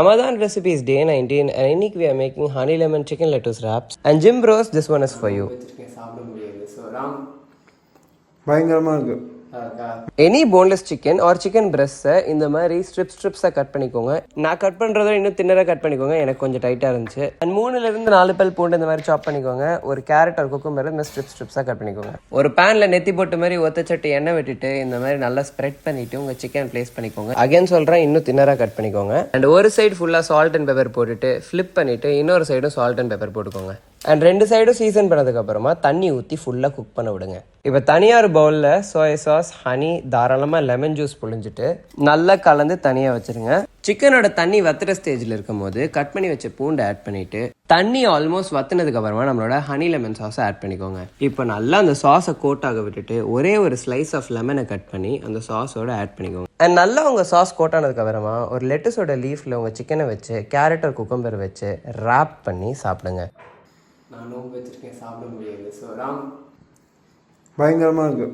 Ramadan recipe is day 19 and இன்னைக்கு we are making honey lemon chicken lettuce wraps. And Jim bros, this one is for you. சாப்பிட முடியாது. So ராம் பயங்கரமாக இருக்கு. Any boneless chicken or chicken பிரெஸ்ட்டை இந்த மாதிரி ஸ்ட்ரிப்ஸாக கட் பண்ணிக்கோங்க. நான் கட் பண்ணுறத இன்னும் தின்னராக கட் பண்ணிக்கோங்க, எனக்கு கொஞ்சம் டைட்டாக இருந்துச்சு. அண்ட் 3-4 பல் பூண்டு இந்த மாதிரி சாப் பண்ணிக்கோங்க. ஒரு கேரட் ஒரு குக்கும்பர் இந்த ஸ்ட்ரிப்ஸாக கட் பண்ணிக்கோங்க. ஒரு பேனில் நெத்தி போட்டு மாதிரி ஒத்தச்சட்டி எண்ணெய் விட்டுட்டு இந்த மாதிரி நல்லா ஸ்ப்ரெட் பண்ணிவிட்டு உங்கள் சிக்கன் ப்ளேஸ் பண்ணிக்கோங்க. அகைன் சொல்கிறேன், இன்னும் தின்னராக கட் பண்ணிக்கோங்க. அண்ட் ஒரு சைடு ஃபுல்லாக சால்ட் அண்ட் பெப்பர் போட்டுட்டு ஃப்ளிப் பண்ணிவிட்டு இன்னொரு சைடும் சால்ட் அண்ட் பெப்பர் போட்டுக்கோங்க. அண்ட் 2 சைடும் சீசன் பண்ணதுக்கப்புறமா தண்ணி ஊற்றி ஃபுல்லாக குக் பண்ண விடுங்க. இப்போ தனியார் பவுலில் சோயா சாஸ், ஹனி, தாராளமாக லெமன் ஜூஸ் புழிஞ்சிட்டு நல்லா கலந்து தனியாக வச்சுருங்க. சிக்கனோட தண்ணி வத்துற ஸ்டேஜில் இருக்கும் போது கட் பண்ணி வச்ச பூண்டை ஆட் பண்ணிவிட்டு தண்ணி ஆல்மோஸ்ட் வத்துனதுக்கு அப்புறமா நம்மளோட ஹனி லெமன் சாஸை ஆட் பண்ணிக்கோங்க. இப்போ நல்லா அந்த சாஸை கோட் ஆக விட்டுட்டு ஒரே ஒரு ஸ்லைஸ் ஆஃப் லெமனை கட் பண்ணி அந்த சாஸோட ஆட் பண்ணிக்கோங்க. அண்ட் நல்லா உங்கள் சாஸ் கோட் ஆனதுக்கு அப்புறமா ஒரு லெட்டஸோட லீஃபில் உங்கள் சிக்கனை வச்சு கேரட் ஒரு குக்கம்பர் வச்சு ராப் பண்ணி சாப்பிடுங்க. நான் நோம்பு வச்சிருக்கேன், சாப்பிட முடியாது. ஸோ ராம் பயங்கரமாக இருக்கு.